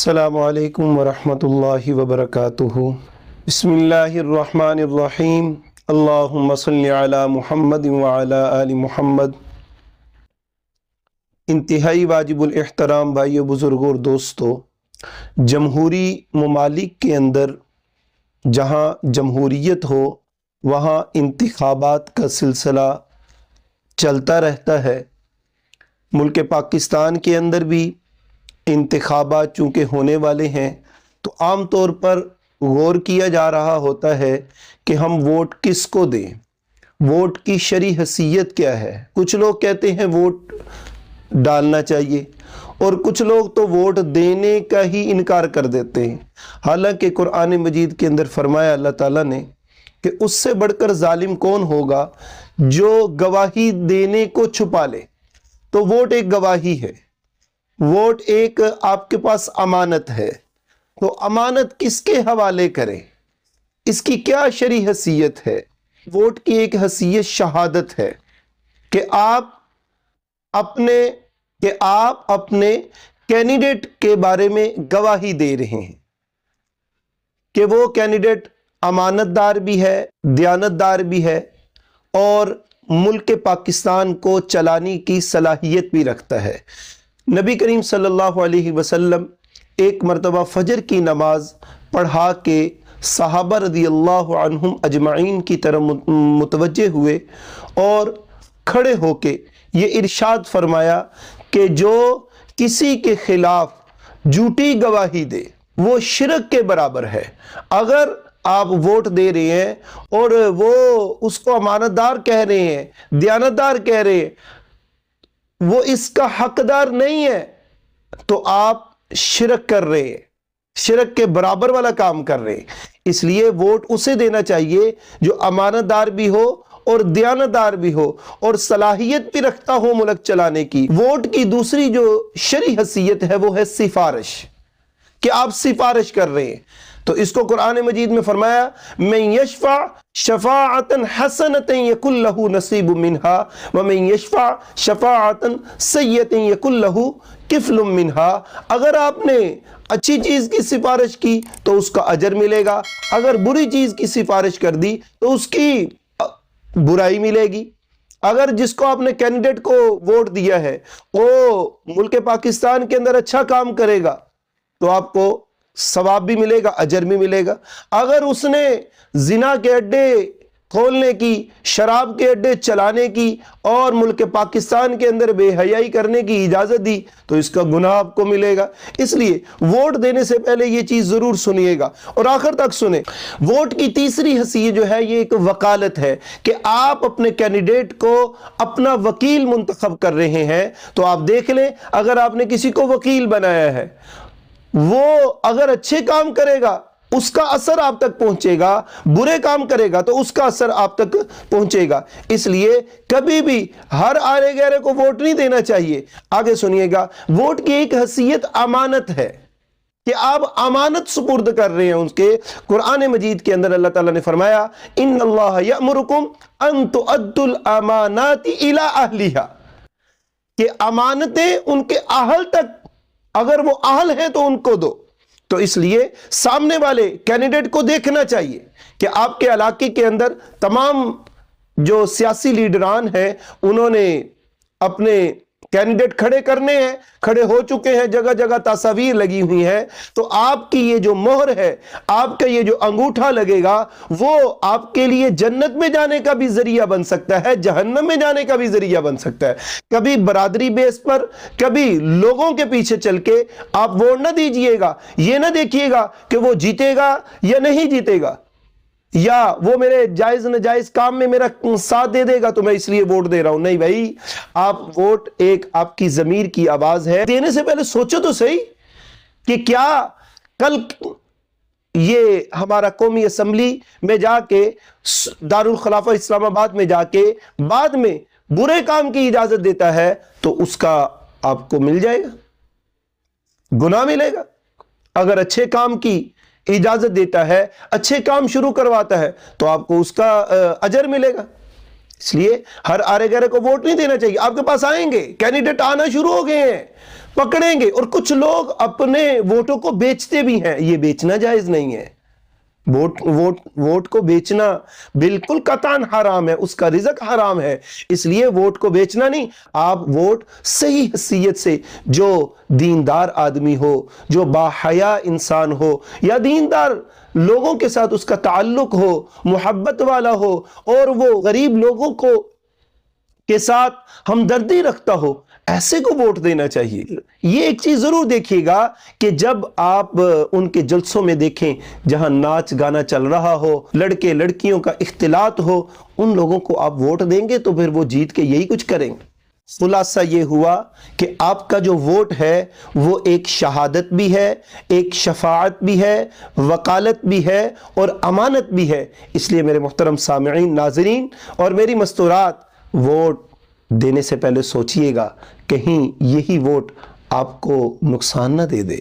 अस्सलामु अलैकुम वरहमतुल्लाहि वबरकातुहु। बिस्मिल्लाहिर्रहमानिर्रहीम। अल्लाहुम्मा सल्लि अला मुहम्मद व अला आलि मुहम्मद। इंतहाई वाजिबुल एहतराम भाइयों, बुज़ुर्गों और दोस्तों, जमहूरी ममालिक के अंदर जहाँ जमहूरियत हो वहाँ इंतखाबात का सिलसिला चलता रहता है। मुल्क पाकिस्तान के अंदर भी इंतखाबात चूँकि होने वाले हैं तो आम तौर पर गौर किया जा रहा होता है कि हम वोट किसको दें, वोट की शरई हैसियत क्या है। कुछ लोग कहते हैं वोट डालना चाहिए और कुछ लोग तो वोट देने का ही इनकार कर देते हैं। हालांकि कुरान मजीद के अंदर फरमाया अल्लाह ताला ने कि उससे बढ़कर जालिम कौन होगा जो गवाही देने को छुपा ले। तो वोट एक गवाही है, वोट एक आपके पास अमानत है। तो अमानत किसके हवाले करें, इसकी क्या शरई हैसियत है। वोट की एक हैसियत शहादत है कि आप अपने कैंडिडेट के बारे में गवाही दे रहे हैं कि वो कैंडिडेट अमानतदार भी है, दयानतदार भी है और मुल्क पाकिस्तान को चलाने की सलाहियत भी रखता है। नबी करीम सल्लल्लाहु अलैहि वसल्लम एक मरतबा फजर की नमाज पढ़ा के सहाबा रज़ियल्लाहु अन्हुम अजमाइन की तरफ मुतवज्जे हुए और खड़े होके ये इरशाद फरमाया कि जो किसी के खिलाफ झूठी गवाही दे वो शिरक के बराबर है। अगर आप वोट दे रहे हैं और वो उसको अमानतदार कह रहे हैं, दयानतदार कह रहे हैं, वो इसका हकदार नहीं है, तो आप शिरक कर रहे हैं, शिरक के बराबर वाला काम कर रहे हैं। इसलिए वोट उसे देना चाहिए जो अमानतदार भी हो और दयानतदार भी हो और सलाहियत भी रखता हो मुल्क चलाने की। वोट की दूसरी जो शरई हैसियत है वो है सिफारिश, कि आप सिफारिश कर रहे हैं। तो इसको कुरान मजीद में फरमाया मन यशफा शफाअतन हसनतन यकुल लहू नसीब मिनहा व मन यशफा शफाअतन सय्यतन यकुल लहू किफलुम मिनहा। अगर आपने अच्छी चीज की सिफारिश की तो उसका अजर मिलेगा, अगर बुरी चीज की सिफारिश कर दी तो उसकी बुराई मिलेगी। अगर जिसको आपने कैंडिडेट को वोट दिया है वो मुल्क पाकिस्तान के अंदर अच्छा काम करेगा तो आपको सवाब भी मिलेगा, अजर भी मिलेगा। अगर उसने जिना के अड्डे खोलने की, शराब के अड्डे चलाने की और मुल्क पाकिस्तान के अंदर बेहयाई करने की इजाजत दी तो इसका गुनाह आपको मिलेगा। इसलिए वोट देने से पहले ये चीज जरूर सुनिएगा और आखिर तक सुने। वोट की तीसरी हैसियत जो है ये एक वकालत है कि आप अपने कैंडिडेट को अपना वकील मुंतखब कर रहे हैं। तो आप देख लें, अगर आपने किसी को वकील बनाया है, वो अगर अच्छे काम करेगा उसका असर आप तक पहुंचेगा, बुरे काम करेगा तो उसका असर आप तक पहुंचेगा। इसलिए कभी भी हर आरे गहरे को वोट नहीं देना चाहिए। आगे सुनिएगा, वोट की एक हैसियत अमानत है कि आप अमानत सुपुर्द कर रहे हैं उसके। कुरान मजीद के अंदर अल्लाह ताला ने फरमाया इन्नल्लाह यअमुरुकुम अन तुअद्दुल अमानाति इला अहलिहा, कि अमानतें उनके अहल तक, अगर वो अहल हैं तो उनको दो। तो इसलिए सामने वाले कैंडिडेट को देखना चाहिए कि आपके इलाके के अंदर तमाम जो सियासी लीडरान हैं उन्होंने अपने कैंडिडेट खड़े करने हैं, खड़े हो चुके हैं, जगह जगह तस्वीर लगी हुई है। तो आपकी ये जो मोहर है, आपका ये जो अंगूठा लगेगा वो आपके लिए जन्नत में जाने का भी जरिया बन सकता है, जहन्नम में जाने का भी जरिया बन सकता है। कभी बरादरी बेस पर, कभी लोगों के पीछे चल के आप वोट ना दीजिएगा। ये ना देखिएगा कि वो जीतेगा या नहीं जीतेगा, या वो मेरे जायज नजायज काम में मेरा साथ दे देगा तो मैं इसलिए वोट दे रहा हूं। नहीं भाई, आप वोट एक आपकी जमीर की आवाज है। देने से पहले सोचो तो सही कि क्या कल ये हमारा कौमी असम्बली में जाके, दारुल खिलाफा इस्लामाबाद में जाके बाद में बुरे काम की इजाजत देता है तो उसका आपको मिल जाएगा, गुनाह मिलेगा। अगर अच्छे काम की इजाजत देता है, अच्छे काम शुरू करवाता है तो आपको उसका अजर मिलेगा। اس لیے ہر آرے گرے کو ووٹ نہیں دینا چاہیے. آپ کے پاس آئیں گے, کینڈیڈیٹ آنا شروع ہو گئے ہیں, پکڑیں گے, اور کچھ لوگ اپنے ووٹوں کو بیچتے بھی ہیں. یہ بیچنا جائز نہیں ہے. ووٹ کو بیچنا بالکل قطعاً حرام ہے, اس کا رزق حرام ہے. اس لیے ووٹ کو بیچنا نہیں, آپ ووٹ صحیح حیثیت سے, جو دیندار آدمی ہو, جو باحیا انسان ہو, یا دیندار لوگوں کے ساتھ اس کا تعلق ہو, محبت والا ہو, اور وہ غریب لوگوں کے ساتھ ہمدردی رکھتا ہو, ایسے کو ووٹ دینا چاہیے. یہ ایک چیز ضرور دیکھیے گا کہ جب آپ ان کے جلسوں میں دیکھیں جہاں ناچ گانا چل رہا ہو, لڑکے لڑکیوں کا اختلاط ہو, ان لوگوں کو آپ ووٹ دیں گے تو پھر وہ جیت کے یہی کچھ کریں گے. خلاصہ یہ ہوا کہ آپ کا جو ووٹ ہے وہ ایک شہادت بھی ہے, ایک شفاعت بھی ہے, وکالت بھی ہے, اور امانت بھی ہے. اس لیے میرے محترم سامعین, ناظرین, اور میری مستورات, ووٹ دینے سے پہلے سوچئے گا کہیں یہی ووٹ آپ کو نقصان نہ دے دے.